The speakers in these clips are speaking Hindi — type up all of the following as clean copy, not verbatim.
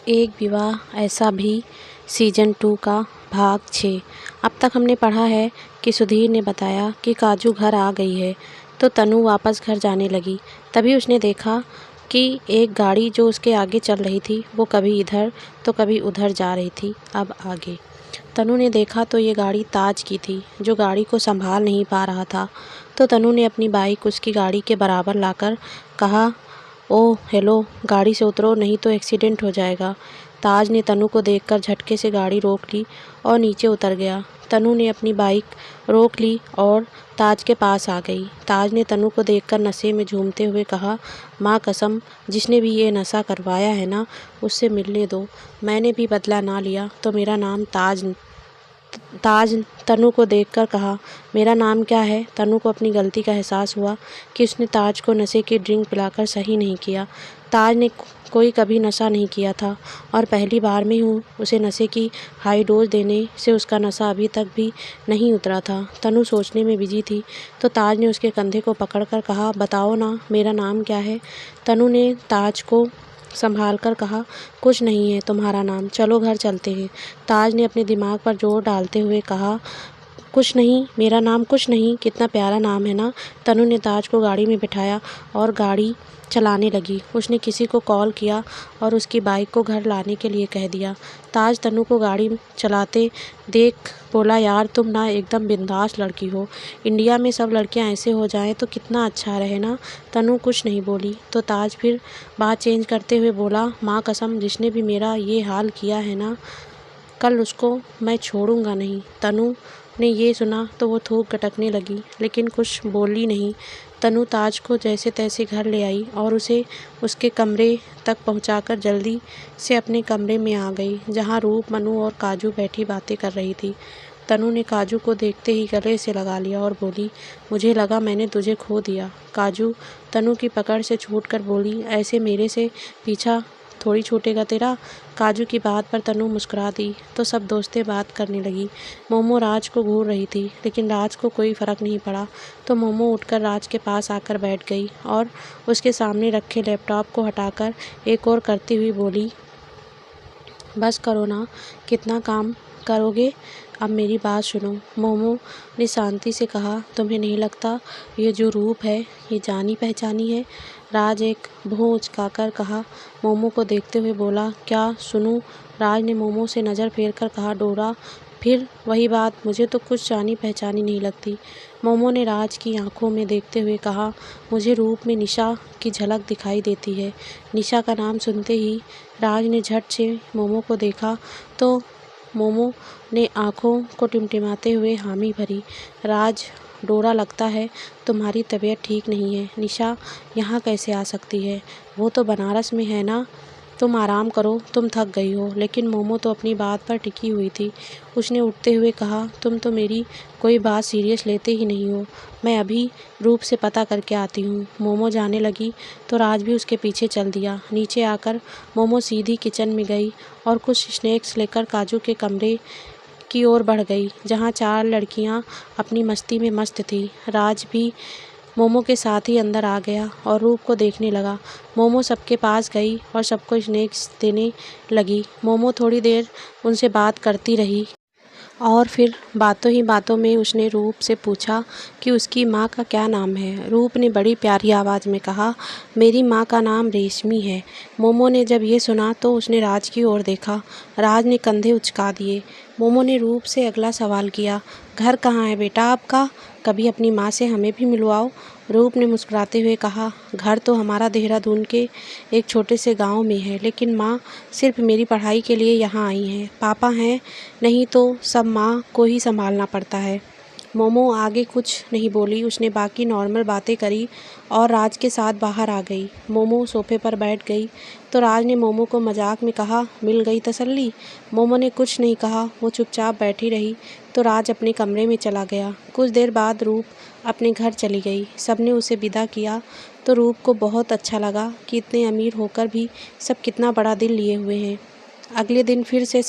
एक विवाह ऐसा भी सीजन 2 का भाग 6। अब तक हमने पढ़ा है कि सुधीर ने बताया कि काजू घर आ गई है, तो तनु वापस घर जाने लगी। तभी उसने देखा कि एक गाड़ी जो उसके आगे चल रही थी वो कभी इधर तो कभी उधर जा रही थी। अब आगे तनु ने देखा तो ये गाड़ी ताज की थी, जो गाड़ी को संभाल नहीं पा रहा था। तो तनु ने अपनी बाइक उसकी गाड़ी के बराबर लाकर कहा, ओह हेलो, गाड़ी से उतरो नहीं तो एक्सीडेंट हो जाएगा। ताज ने तनु को देखकर झटके से गाड़ी रोक ली और नीचे उतर गया। तनु ने अपनी बाइक रोक ली और ताज के पास आ गई। ताज ने तनु को देखकर नशे में झूमते हुए कहा, माँ कसम, जिसने भी ये नशा करवाया है ना, उससे मिलने दो। मैंने भी बदला ना लिया तो मेरा नाम ताज तनु को देखकर कहा, मेरा नाम क्या है। तनु को अपनी गलती का एहसास हुआ कि उसने ताज को नशे की ड्रिंक पिलाकर सही नहीं किया। ताज ने कोई कभी नशा नहीं किया था और पहली बार में ही उसे नशे की हाई डोज देने से उसका नशा अभी तक भी नहीं उतरा था। तनु सोचने में बिजी थी तो ताज ने उसके कंधे को पकड़कर कहा, बताओ ना, मेरा नाम क्या है। तनु ने ताज को संभाल कर कहा, कुछ नहीं है तुम्हारा नाम, चलो घर चलते हैं। ताज ने अपने दिमाग पर जोर डालते हुए कहा, कुछ नहीं, मेरा नाम कुछ नहीं, कितना प्यारा नाम है ना। तनु ने ताज को गाड़ी में बिठाया और गाड़ी चलाने लगी। उसने किसी को कॉल किया और उसकी बाइक को घर लाने के लिए कह दिया। ताज तनु को गाड़ी चलाते देख बोला, यार तुम ना एकदम बिंदास लड़की हो। इंडिया में सब लड़कियां ऐसे हो जाएं तो कितना अच्छा रहे ना। तनु कुछ नहीं बोली तो ताज फिर बात चेंज करते हुए बोला, माँ कसम, जिसने भी मेरा ये हाल किया है ना, कल उसको मैं छोड़ूंगा नहीं। तनु ने ये सुना तो वो थूक गटकने लगी, लेकिन कुछ बोली नहीं। तनु ताज को जैसे तैसे घर ले आई और उसे उसके कमरे तक पहुंचाकर जल्दी से अपने कमरे में आ गई, जहां रूप, मनु और काजू बैठी बातें कर रही थी। तनु ने काजू को देखते ही गले से लगा लिया और बोली, मुझे लगा मैंने तुझे खो दिया। काजू तनु की पकड़ से छूटकर बोली, ऐसे मेरे से पीछा थोड़ी छूटेगा तेरा। काजू की बात पर तनु मुस्कुरा दी तो सब दोस्तें बात करने लगी। मोमो राज को घूर रही थी, लेकिन राज को कोई फ़र्क नहीं पड़ा। तो मोमो उठकर राज के पास आकर बैठ गई और उसके सामने रखे लैपटॉप को हटाकर एक और करती हुई बोली, बस करो ना, कितना काम करोगे। अब मेरी बात सुनो। मोमो ने शांति से कहा, तुम्हें नहीं लगता ये जो रूप है ये जानी पहचानी है। राज एक भौं उचकाकर कहा। मोमो को देखते हुए बोला, क्या सुनूं। राज ने मोमो से नज़र फेर कर कहा, डोरा, फिर वही बात, मुझे तो कुछ जानी पहचानी नहीं लगती। मोमो ने राज की आंखों में देखते हुए कहा, मुझे रूप में निशा की झलक दिखाई देती है। निशा का नाम सुनते ही राज ने झट से मोमो को देखा तो मोमो ने आंखों को टिमटिमाते हुए हामी भरी। राज, डोरा, लगता है तुम्हारी तबीयत ठीक नहीं है। निशा यहाँ कैसे आ सकती है, वो तो बनारस में है ना। तुम आराम करो, तुम थक गई हो। लेकिन मोमो तो अपनी बात पर टिकी हुई थी। उसने उठते हुए कहा, तुम तो मेरी कोई बात सीरियस लेते ही नहीं हो। मैं अभी रूप से पता करके आती हूँ। मोमो जाने लगी तो राज भी उसके पीछे चल दिया। नीचे आकर मोमो सीधी किचन में गई और कुछ स्नैक्स लेकर काजू के कमरे की ओर बढ़ गई, जहाँ 4 लड़कियाँ अपनी मस्ती में मस्त थी। राज भी मोमो के साथ ही अंदर आ गया और रूप को देखने लगा। मोमो सबके पास गई और सबको स्नैक्स देने लगी। मोमो थोड़ी देर उनसे बात करती रही और फिर बातों ही बातों में उसने रूप से पूछा कि उसकी माँ का क्या नाम है। रूप ने बड़ी प्यारी आवाज़ में कहा, मेरी माँ का नाम रेशमी है। मोमो ने जब ये सुना तो उसने राज की ओर देखा। राज ने कंधे उचका दिए। मोमो ने रूप से अगला सवाल किया, घर कहाँ है बेटा आपका, कभी अपनी माँ से हमें भी मिलवाओ। रूप ने मुस्कुराते हुए कहा, घर तो हमारा देहरादून के एक छोटे से गांव में है, लेकिन माँ सिर्फ मेरी पढ़ाई के लिए यहाँ आई हैं। पापा हैं नहीं तो सब माँ को ही संभालना पड़ता है। मोमो आगे कुछ नहीं बोली। उसने बाकी नॉर्मल बातें करी और राज के साथ बाहर आ गई। मोमो सोफे पर बैठ गई तो राज ने मोमो को मजाक में कहा, मिल गई तसल्ली। मोमो ने कुछ नहीं कहा, वो चुपचाप बैठी रही तो राज अपने कमरे में चला गया। कुछ देर बाद रूप अपने घर चली गई। सबने उसे विदा किया तो रूप को बहुत अच्छा लगा कि इतने अमीर होकर भी सब कितना बड़ा दिल लिए हुए हैं। अगले दिन फिर से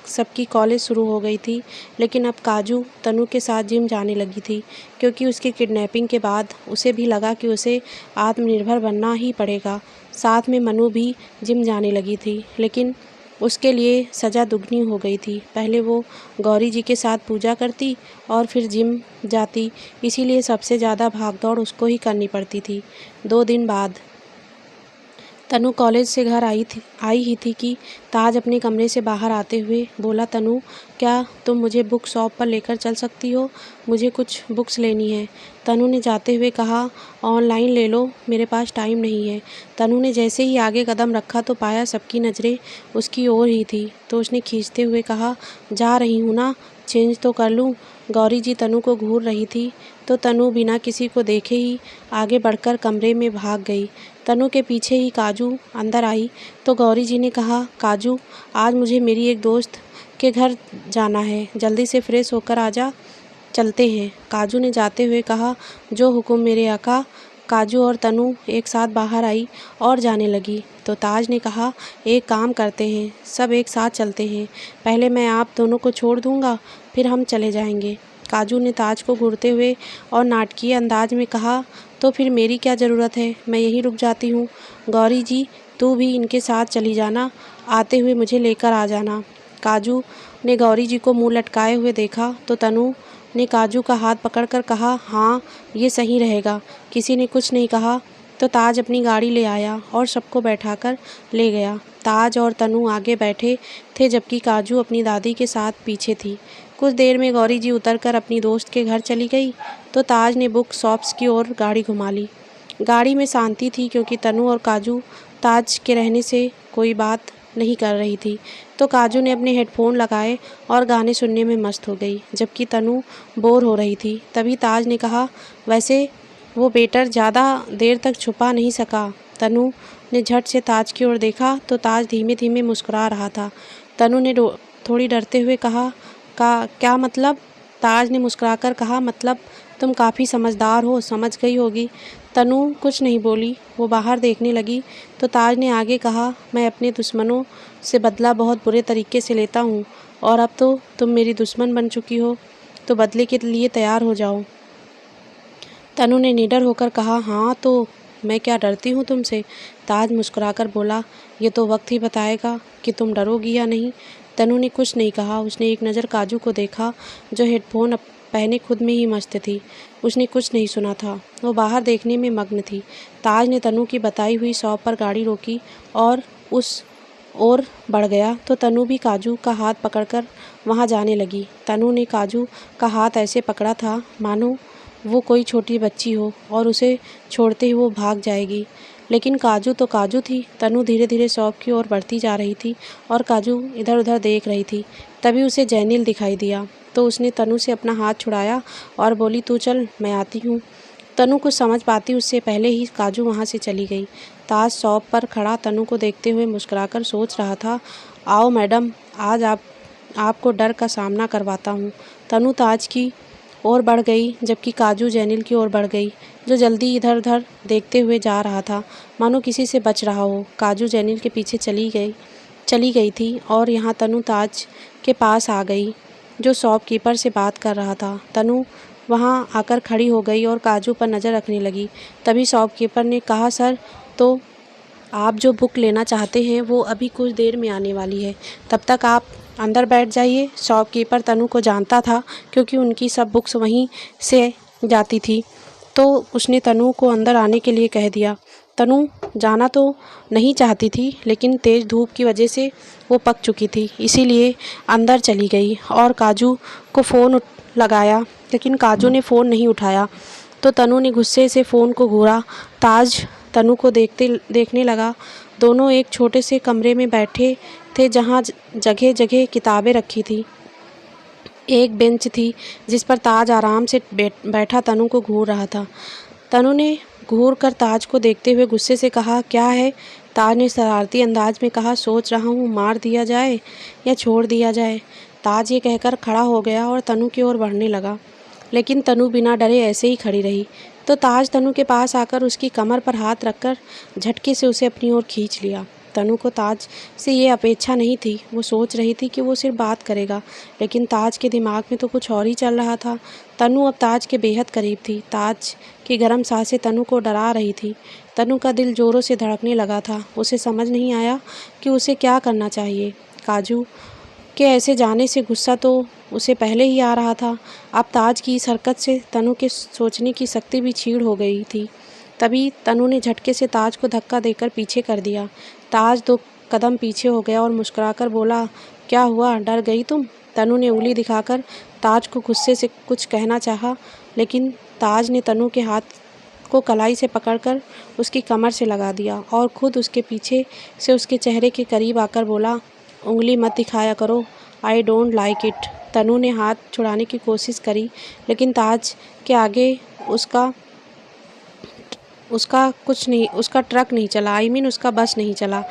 सबकी कॉलेज शुरू हो गई थी, लेकिन अब काजू तनु के साथ जिम जाने लगी थी, क्योंकि उसकी किडनैपिंग के बाद उसे भी लगा कि उसे आत्मनिर्भर बनना ही पड़ेगा। साथ में मनु भी जिम जाने लगी थी, लेकिन उसके लिए सज़ा दुगनी हो गई थी। पहले वो गौरी जी के साथ पूजा करती और फिर जिम जाती, इसीलिए सबसे ज़्यादा भागदौड़ उसको ही करनी पड़ती थी। 2 दिन बाद तनु कॉलेज से घर आई ही थी कि ताज अपने कमरे से बाहर आते हुए बोला, तनु क्या तुम मुझे बुक शॉप पर लेकर चल सकती हो? मुझे कुछ बुक्स लेनी है। तनु ने जाते हुए कहा, ऑनलाइन ले लो, मेरे पास टाइम नहीं है। तनु ने जैसे ही आगे कदम रखा तो पाया सबकी नज़रें उसकी ओर ही थी, तो उसने खींचते हुए कहा, जा रही हूँ ना, चेंज तो कर लूँ। गौरी जी तनु को घूर रही थी, तो तनु बिना किसी को देखे ही आगे बढ़कर कमरे में भाग गई। तनु के पीछे ही काजू अंदर आई तो गौरी जी ने कहा, काजू आज मुझे मेरी एक दोस्त के घर जाना है, जल्दी से फ्रेश होकर आजा, चलते हैं। काजू ने जाते हुए कहा, जो हुक्म मेरे आका। काजू और तनु एक साथ बाहर आई और जाने लगी तो ताज ने कहा, एक काम करते हैं, सब एक साथ चलते हैं, पहले मैं आप दोनों को छोड़ दूंगा, फिर हम चले जाएंगे। काजू ने ताज को घूरते हुए और नाटकीय अंदाज में कहा, तो फिर मेरी क्या ज़रूरत है, मैं यहीं रुक जाती हूँ। गौरी जी तू भी इनके साथ चली जाना, आते हुए मुझे लेकर आ जाना। काजू ने गौरी जी को मुंह लटकाए हुए देखा तो तनु ने काजू का हाथ पकड़कर कहा, हाँ ये सही रहेगा। किसी ने कुछ नहीं कहा तो ताज अपनी गाड़ी ले आया और सबको बैठाकर ले गया। ताज और तनु आगे बैठे थे जबकि काजू अपनी दादी के साथ पीछे थी। कुछ देर में गौरी जी उतरकर अपनी दोस्त के घर चली गई तो ताज ने बुक शॉप्स की ओर गाड़ी घुमा ली। गाड़ी में शांति थी क्योंकि तनु और काजू ताज के रहने से कोई बात नहीं कर रही थी, तो काजू ने अपने हेडफोन लगाए और गाने सुनने में मस्त हो गई, जबकि तनु बोर हो रही थी। तभी ताज ने कहा, वैसे वो बेटर ज़्यादा देर तक छुपा नहीं सका। तनु ने झट से ताज की ओर देखा तो ताज धीमे धीमे मुस्कुरा रहा था। तनु ने थोड़ी डरते हुए कहा, क्या मतलब? ताज ने मुस्कुराकर कहा, मतलब तुम काफ़ी समझदार हो, समझ गई होगी। तनु कुछ नहीं बोली, वो बाहर देखने लगी तो ताज ने आगे कहा, मैं अपने दुश्मनों से बदला बहुत बुरे तरीके से लेता हूँ और अब तो तुम मेरी दुश्मन बन चुकी हो, तो बदले के लिए तैयार हो जाओ। तनु ने निडर होकर कहा, हाँ तो मैं क्या डरती हूँ तुमसे? ताज मुस्कुराकर बोला, ये तो वक्त ही बताएगा कि तुम डरोगी या नहीं। तनु ने कुछ नहीं कहा। उसने एक नज़र काजू को देखा जो हेडफोन पहने खुद में ही मस्त थी। उसने कुछ नहीं सुना था, वो बाहर देखने में मग्न थी। ताज ने तनु की बताई हुई शॉप पर गाड़ी रोकी और उस ओर बढ़ गया तो तनु भी काजू का हाथ पकड़कर वहां जाने लगी। तनु ने काजू का हाथ ऐसे पकड़ा था मानो वो कोई छोटी बच्ची हो और उसे छोड़ते ही वो भाग जाएगी, लेकिन काजू तो काजू थी। तनु धीरे धीरे शॉप की ओर बढ़ती जा रही थी और काजू इधर उधर देख रही थी। तभी उसे जैनिल दिखाई दिया तो उसने तनु से अपना हाथ छुड़ाया और बोली, तू चल, मैं आती हूँ। तनु कुछ समझ पाती उससे पहले ही काजू वहाँ से चली गई। ताज शॉप पर खड़ा तनु को देखते हुए मुस्कुराकर सोच रहा था, आओ मैडम, आज आपको डर का सामना करवाता हूँ। तनु ताज की ओर बढ़ गई जबकि काजू जैनिल की ओर बढ़ गई, जो जल्दी इधर उधर देखते हुए जा रहा था मानो किसी से बच रहा हो। काजू जैनिल के पीछे चली गई थी और यहाँ तनु ताज के पास आ गई जो शॉपकीपर से बात कर रहा था। तनु वहाँ आकर खड़ी हो गई और काजू पर नज़र रखने लगी। तभी शॉपकीपर ने कहा, सर, तो आप जो बुक लेना चाहते हैं वो अभी कुछ देर में आने वाली है, तब तक आप अंदर बैठ जाइए। शॉपकीपर तनु को जानता था क्योंकि उनकी सब बुक्स वहीं से जाती थी, तो उसने तनु को अंदर आने के लिए कह दिया। तनु जाना तो नहीं चाहती थी लेकिन तेज़ धूप की वजह से वो पक चुकी थी, इसीलिए अंदर चली गई और काजू को फ़ोन लगाया, लेकिन काजू ने फ़ोन नहीं उठाया तो तनु ने गुस्से से फ़ोन को घूरा। ताज तनु को देखने लगा। दोनों एक छोटे से कमरे में बैठे थे जहाँ जगह जगह किताबें रखी थी। एक बेंच थी जिस पर ताज आराम से बैठा तनु को घूर रहा था। तनु ने घूर कर ताज को देखते हुए गुस्से से कहा, क्या है? ताज ने शरारती अंदाज में कहा, सोच रहा हूँ मार दिया जाए या छोड़ दिया जाए। ताज ये कहकर खड़ा हो गया और तनु की ओर बढ़ने लगा, लेकिन तनु बिना डरे ऐसे ही खड़ी रही। तो ताज तनु के पास आकर उसकी कमर पर हाथ रखकर झटके से उसे अपनी ओर खींच लिया। तनु को ताज से ये अपेक्षा नहीं थी। वो सोच रही थी कि वो सिर्फ बात करेगा, लेकिन ताज के दिमाग में तो कुछ और ही चल रहा था। तनु अब ताज के बेहद करीब थी। ताज की गर्म सांसें तनु को डरा रही थी। तनु का दिल जोरों से धड़कने लगा था। उसे समझ नहीं आया कि उसे क्या करना चाहिए। काजू के ऐसे जाने से गुस्सा तो उसे पहले ही आ रहा था। अब ताज की इस हरकत से तनु के सोचने की शक्ति भी छीड़ हो गई थी। तभी तनु ने झटके से ताज को धक्का देकर पीछे कर दिया। ताज 2 कदम पीछे हो गया और मुस्कुराकर बोला, क्या हुआ, डर गई तुम? तनु ने उंगली दिखाकर ताज को गुस्से से कुछ कहना चाहा, लेकिन ताज ने तनु के हाथ को कलाई से पकड़कर उसकी कमर से लगा दिया और खुद उसके पीछे से उसके चेहरे के करीब आकर बोला, उंगली मत दिखाया करो, आई डोंट लाइक इट। तनु ने हाथ छुड़ाने की कोशिश करी, लेकिन ताज के आगे उसका ट्रक नहीं चला, उसका बस नहीं चला।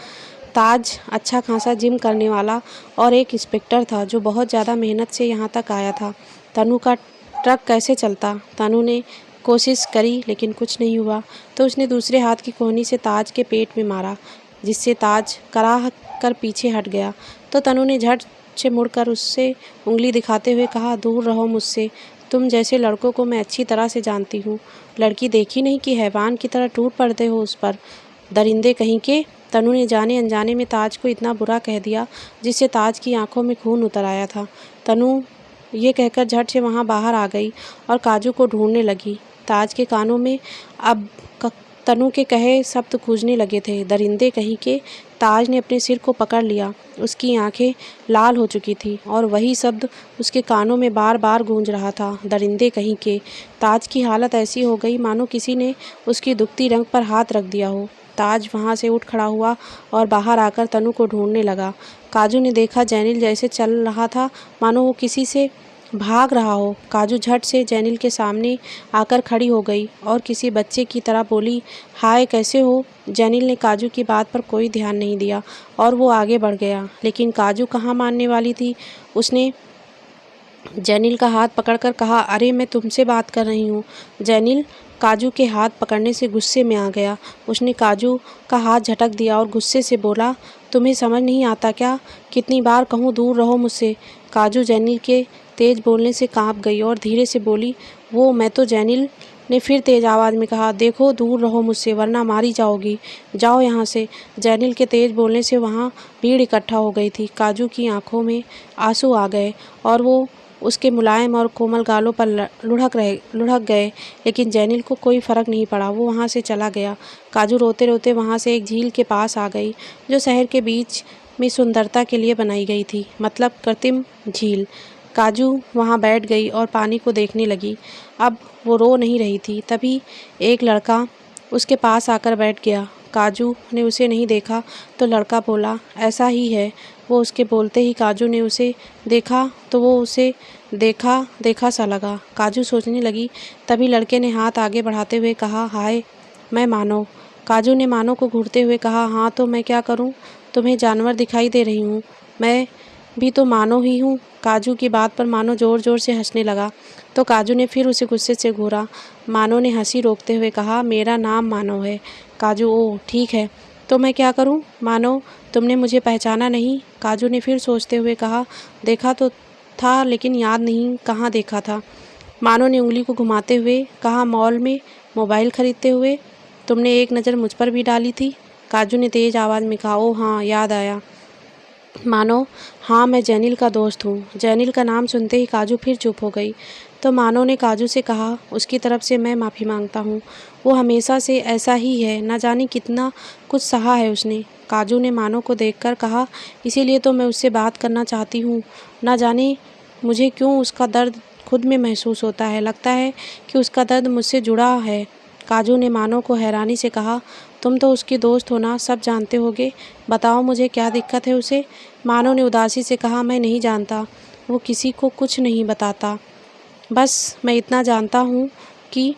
ताज अच्छा खासा जिम करने वाला और एक इंस्पेक्टर था जो बहुत ज़्यादा मेहनत से यहाँ तक आया था। तनु का ट्रक कैसे चलता? तनु ने कोशिश करी, लेकिन कुछ नहीं हुआ। तो उसने दूसरे हाथ की कोहनी से ताज के पेट में मारा, जिससे ताज कराह कर पीछे हट गया। तो तनु ने झट से मुड़कर उससे उंगली दिखाते हुए कहा, दूर रहो मुझसे, तुम जैसे लड़कों को मैं अच्छी तरह से जानती हूँ। लड़की देखी नहीं कि हैवान की तरह टूट पड़ते हो उस पर, दरिंदे कहीं के। तनु ने जाने अनजाने में ताज को इतना बुरा कह दिया जिससे ताज की आंखों में खून उतर आया था। तनु ये कहकर झट से वहाँ बाहर आ गई और काजू को ढूंढने लगी। ताज के कानों में अब तनु के कहे शब्द गूंजने लगे थे, दरिंदे कहीं के। ताज ने अपने सिर को पकड़ लिया, उसकी आंखें लाल हो चुकी थी और वही शब्द उसके कानों में बार बार गूंज रहा था, दरिंदे कहीं के। ताज की हालत ऐसी हो गई मानो किसी ने उसकी दुखती रंग पर हाथ रख दिया हो। ताज वहाँ से उठ खड़ा हुआ और बाहर आकर तनु को ढूंढने लगा। काजू ने देखा जैनिल जैसे चल रहा था मानो वो किसी से भाग रहा हो। काजू झट से जैनिल के सामने आकर खड़ी हो गई और किसी बच्चे की तरह बोली, हाय कैसे हो? जैनिल ने काजू की बात पर कोई ध्यान नहीं दिया और वो आगे बढ़ गया, लेकिन काजू कहाँ मानने वाली थी। उसने जैनिल का हाथ पकड़कर कहा, अरे मैं तुमसे बात कर रही हूँ। जैनिल काजू के हाथ पकड़ने से गुस्से में आ गया। उसने काजू का हाथ झटक दिया और गुस्से से बोला, तुम्हें समझ नहीं आता क्या? कितनी बार कहूँ दूर रहो मुझसे। काजू जैनिल के तेज बोलने से कांप गई और धीरे से बोली, वो मैं तो। जैनिल ने फिर तेज आवाज़ में कहा, देखो दूर रहो मुझसे वरना मारी जाओगी, जाओ यहाँ से। जैनिल के तेज बोलने से वहाँ भीड़ इकट्ठा हो गई थी। काजू की आंखों में आंसू आ गए और वो उसके मुलायम और कोमल गालों पर लुढ़क गए, लेकिन जैनिल को कोई फ़र्क नहीं पड़ा। वो वहाँ से चला गया। काजू रोते रोते वहाँ से एक झील के पास आ गई जो शहर के बीच में सुंदरता के लिए बनाई गई थी, मतलब कृत्रिम झील। काजू वहाँ बैठ गई और पानी को देखने लगी। अब वो रो नहीं रही थी। तभी एक लड़का उसके पास आकर बैठ गया। काजू ने उसे नहीं देखा तो लड़का बोला, ऐसा ही है। वो उसके बोलते ही काजू ने उसे देखा तो वो उसे देखा देखा सा लगा। काजू सोचने लगी। तभी लड़के ने हाथ आगे बढ़ाते हुए कहा, हाय मैं मानव। काजू ने मानव को घूरते हुए कहा, हाँ तो मैं क्या करूँ? तुम्हें जानवर दिखाई दे रही हूँ, मैं भी तो मानव ही हूँ। काजू की बात पर मानव ज़ोर ज़ोर से हंसने लगा तो काजू ने फिर उसे गुस्से से घूरा। मानव ने हंसी रोकते हुए कहा, मेरा नाम मानव है। काजू, ओह ठीक है, तो मैं क्या करूं? मानव, तुमने मुझे पहचाना नहीं? काजू ने फिर सोचते हुए कहा, देखा तो था लेकिन याद नहीं कहाँ देखा था। मानव ने उंगली को घुमाते हुए कहा, मॉल में मोबाइल खरीदते हुए। तुमने एक नज़र मुझ पर भी डाली थी। काजू ने तेज़ आवाज़ में कहा, ओह हाँ याद आया। मानव, हाँ मैं जैनिल का दोस्त हूँ। जैनिल का नाम सुनते ही काजू फिर चुप हो गई। तो मानव ने काजू से कहा, उसकी तरफ से मैं माफ़ी मांगता हूँ। वो हमेशा से ऐसा ही है, न जाने कितना कुछ सहा है उसने। काजू ने मानव को देखकर कहा, इसीलिए तो मैं उससे बात करना चाहती हूँ। न जाने मुझे क्यों उसका दर्द खुद में महसूस होता है, लगता है कि उसका दर्द मुझसे जुड़ा है। काजू ने मानव को हैरानी से कहा, तुम तो उसकी दोस्त हो ना, सब जानते होगे, बताओ मुझे क्या दिक्कत है उसे? मानव ने उदासी से कहा, मैं नहीं जानता, वो किसी को कुछ नहीं बताता। बस मैं इतना जानता हूँ कि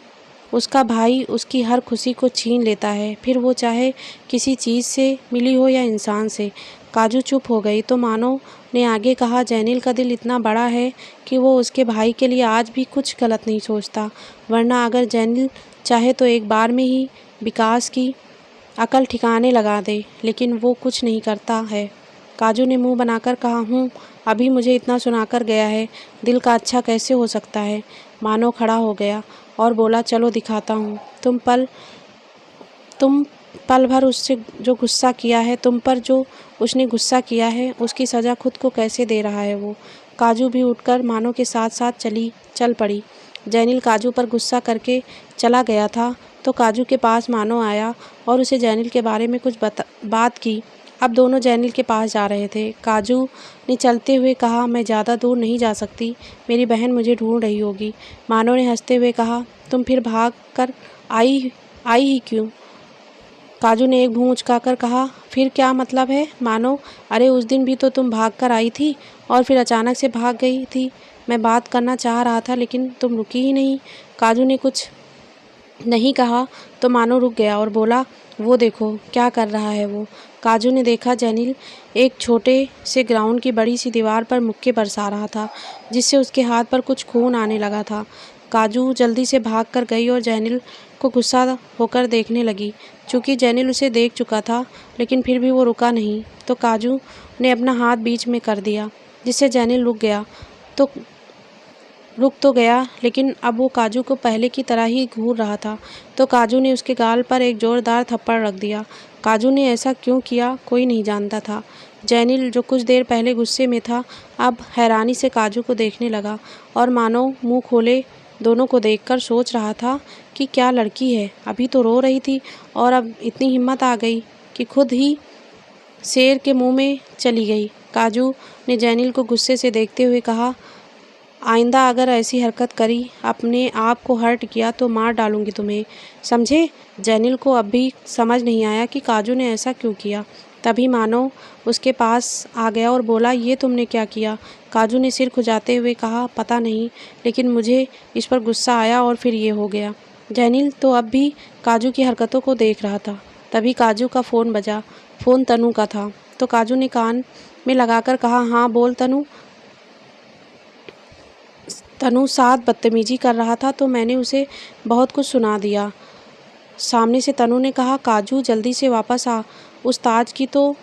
उसका भाई उसकी हर खुशी को छीन लेता है, फिर वो चाहे किसी चीज़ से मिली हो या इंसान से। काजू चुप हो गई तो मानव ने आगे कहा, जैनिल का दिल इतना बड़ा है कि वो उसके भाई के लिए आज भी कुछ गलत नहीं सोचता, वरना अगर जैनिल चाहे तो एक बार में ही विकास की अकल ठिकाने लगा दे, लेकिन वो कुछ नहीं करता है। काजू ने मुंह बनाकर कहा, अभी मुझे इतना सुनाकर गया है, दिल का अच्छा कैसे हो सकता है? मानव खड़ा हो गया और बोला, चलो दिखाता हूँ। तुम पल भर उससे जो गुस्सा किया है, तुम पर जो उसने गुस्सा किया है, उसकी सज़ा खुद को कैसे दे रहा है वो। काजू भी उठकर मानो के साथ साथ चल पड़ी। जैनिल काजू पर गुस्सा करके चला गया था तो काजू के पास मानो आया और उसे जैनिल के बारे में कुछ बात की। अब दोनों जैनिल के पास जा रहे थे। काजू ने चलते हुए कहा, मैं ज़्यादा दूर नहीं जा सकती, मेरी बहन मुझे ढूंढ रही होगी। मानो ने हंसते हुए कहा, तुम फिर भाग कर आई ही क्यों? काजू ने एक भूँ उचकाकर कहा, फिर क्या मतलब है मानो? अरे उस दिन भी तो तुम भाग कर आई थी और फिर अचानक से भाग गई थी। मैं बात करना चाह रहा था लेकिन तुम रुकी ही नहीं। काजू ने कुछ नहीं कहा तो मानो रुक गया और बोला, वो देखो क्या कर रहा है वो। काजू ने देखा जैनिल एक छोटे से ग्राउंड की बड़ी सी दीवार पर मुक्के बरसा रहा था, जिससे उसके हाथ पर कुछ खून आने लगा था। काजू जल्दी से भाग कर गई और जैनिल को गुस्सा होकर देखने लगी। चूँकि जैनिल उसे देख चुका था लेकिन फिर भी वो रुका नहीं, तो काजू ने अपना हाथ बीच में कर दिया, जिससे जैनिल रुक तो गया लेकिन अब वो काजू को पहले की तरह ही घूर रहा था। तो काजू ने उसके गाल पर एक ज़ोरदार थप्पड़ रख दिया। काजू ने ऐसा क्यों किया कोई नहीं जानता था। जैनिल जो कुछ देर पहले गुस्से में था, अब हैरानी से काजू को देखने लगा और मानो मुंह खोले दोनों को देखकर सोच रहा था कि क्या लड़की है, अभी तो रो रही थी और अब इतनी हिम्मत आ गई कि खुद ही शेर के मुंह में चली गई। काजू ने जैनिल को गुस्से से देखते हुए कहा, आइंदा अगर ऐसी हरकत करी, अपने आप को हर्ट किया तो मार डालूंगी तुम्हें, समझे? जैनिल को अब भी समझ नहीं आया कि काजू ने ऐसा क्यों किया। तभी मानो उसके पास आ गया और बोला, ये तुमने क्या किया? काजू ने सिर खुजाते हुए कहा, पता नहीं, लेकिन मुझे इस पर गुस्सा आया और फिर ये हो गया। जैनिल तो अब भी काजू की हरकतों को देख रहा था। तभी काजू का फ़ोन बजा। फ़ोन तनु का था। तो काजू ने कान में लगाकर कहा, हाँ बोल तनु। तनु साथ बदतमीजी कर रहा था तो मैंने उसे बहुत कुछ सुना दिया। सामने से तनु ने कहा, काजू जल्दी से वापस आ, उस ताज की तो।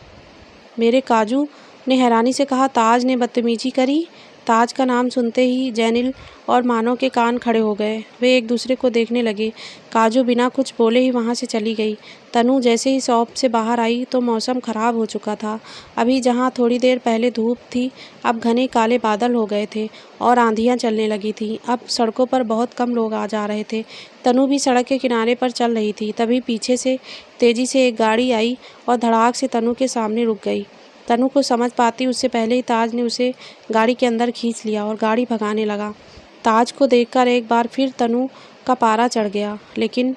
मेरे काजू ने हैरानी से कहा, ताज ने बदतमीजी करी? ताज का नाम सुनते ही जैनिल और मानो के कान खड़े हो गए। वे एक दूसरे को देखने लगे। काजू बिना कुछ बोले ही वहाँ से चली गई। तनु जैसे ही शॉप से बाहर आई तो मौसम ख़राब हो चुका था। अभी जहाँ थोड़ी देर पहले धूप थी, अब घने काले बादल हो गए थे और आंधियाँ चलने लगी थी। अब सड़कों पर बहुत कम लोग आ जा रहे थे। तनु भी सड़क के किनारे पर चल रही थी। तभी पीछे से तेज़ी से एक गाड़ी आई और धड़ाक से तनु के सामने रुक गई। तनु को समझ पाती उससे पहले ही ताज ने उसे गाड़ी के अंदर खींच लिया और गाड़ी भगाने लगा। ताज को देखकर एक बार फिर तनु का पारा चढ़ गया, लेकिन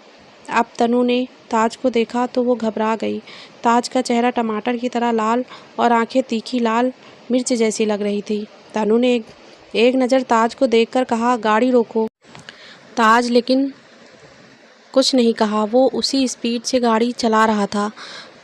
अब तनु ने ताज को देखा तो वो घबरा गई। ताज का चेहरा टमाटर की तरह लाल और आंखें तीखी लाल मिर्च जैसी लग रही थी। तनु ने एक नज़र ताज को देखकर कहा, गाड़ी रोको। ताज लेकिन कुछ नहीं कहा, वो उसी स्पीड से गाड़ी चला रहा था।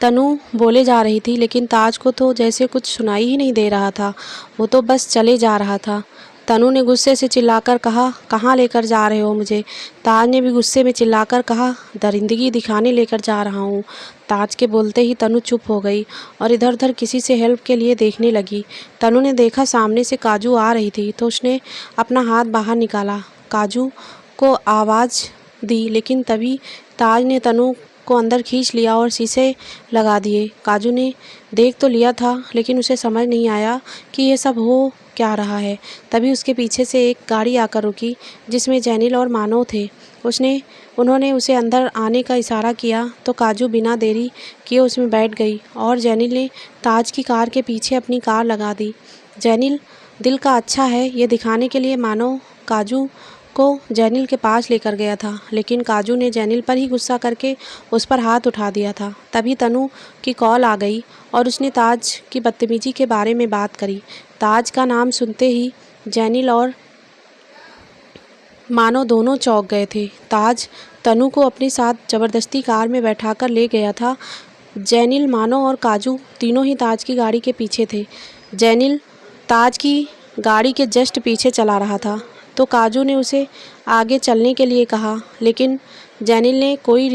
तनु बोले जा रही थी लेकिन ताज को तो जैसे कुछ सुनाई ही नहीं दे रहा था, वो तो बस चले जा रहा था। तनु ने गुस्से से चिल्लाकर कहा, कहाँ लेकर जा रहे हो मुझे? ताज ने भी गुस्से में चिल्लाकर कहा, दरिंदगी दिखाने लेकर जा रहा हूँ। ताज के बोलते ही तनु चुप हो गई और इधर उधर किसी से हेल्प के लिए देखने लगी। तनु ने देखा सामने से काजू आ रही थी तो उसने अपना हाथ बाहर निकाला, काजू को आवाज़ दी, लेकिन तभी ताज ने तनु को अंदर खींच लिया और शीशे लगा दिए। काजू ने देख तो लिया था लेकिन उसे समझ नहीं आया कि ये सब हो क्या रहा है। तभी उसके पीछे से एक गाड़ी आकर रुकी जिसमें जैनिल और मानव थे। उन्होंने उसे अंदर आने का इशारा किया तो काजू बिना देरी किए उसमें बैठ गई और जैनिल ने ताज की कार के पीछे अपनी कार लगा दी। जैनिल दिल का अच्छा है ये दिखाने के लिए मानव काजू को जैनिल के पास लेकर गया था, लेकिन काजू ने जैनिल पर ही गुस्सा करके उस पर हाथ उठा दिया था। तभी तनु की कॉल आ गई और उसने ताज की बदतमीजी के बारे में बात करी। ताज का नाम सुनते ही जैनिल और मानो दोनों चौंक गए थे। ताज तनु को अपने साथ ज़बरदस्ती कार में बैठाकर ले गया था। जैनिल, मानो और काजू तीनों ही ताज की गाड़ी के पीछे थे। जैनिल ताज की गाड़ी के जस्ट पीछे चला रहा था तो काजू ने उसे आगे चलने के लिए कहा, लेकिन जैनिल ने कोई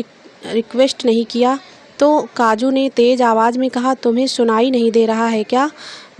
रिक्वेस्ट नहीं किया। तो काजू ने तेज़ आवाज़ में कहा, तुम्हें सुनाई नहीं दे रहा है क्या?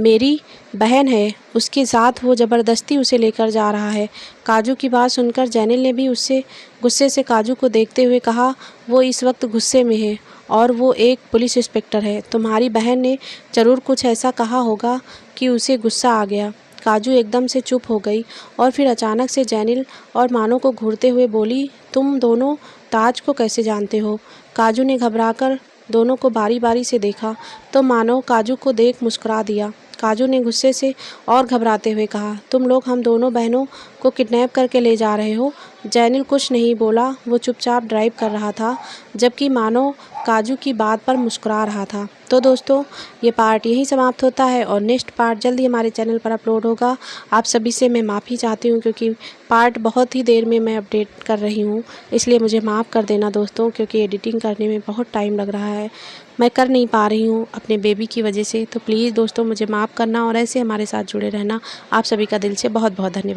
मेरी बहन है, उसके साथ वो ज़बरदस्ती उसे लेकर जा रहा है। काजू की बात सुनकर जैनिल ने भी उससे गुस्से से काजू को देखते हुए कहा, वो इस वक्त गुस्से में है और वो एक पुलिस इंस्पेक्टर है। तुम्हारी बहन ने ज़रूर कुछ ऐसा कहा होगा कि उसे गुस्सा आ गया। काजू एकदम से चुप हो गई और फिर अचानक से जेनिल और मानो को घूरते हुए बोली, तुम दोनों ताज को कैसे जानते हो? काजू ने घबराकर दोनों को बारी बारी से देखा तो मानो काजू को देख मुस्कुरा दिया। काजू ने गुस्से से और घबराते हुए कहा, तुम लोग हम दोनों बहनों को किडनैप करके ले जा रहे हो? जेनिल कुछ नहीं बोला, वो चुपचाप ड्राइव कर रहा था जबकि मानो काजू की बात पर मुस्कुरा रहा था। तो दोस्तों, ये पार्ट यहीं समाप्त होता है और नेक्स्ट पार्ट जल्दी हमारे चैनल पर अपलोड होगा। आप सभी से मैं माफ़ी चाहती हूँ क्योंकि पार्ट बहुत ही देर में मैं अपडेट कर रही हूँ, इसलिए मुझे माफ़ कर देना दोस्तों, क्योंकि एडिटिंग करने में बहुत टाइम लग रहा है। मैं कर नहीं पा रही हूँ अपने बेबी की वजह से। तो प्लीज़ दोस्तों मुझे माफ़ करना और ऐसे हमारे साथ जुड़े रहना। आप सभी का दिल से बहुत बहुत धन्यवाद।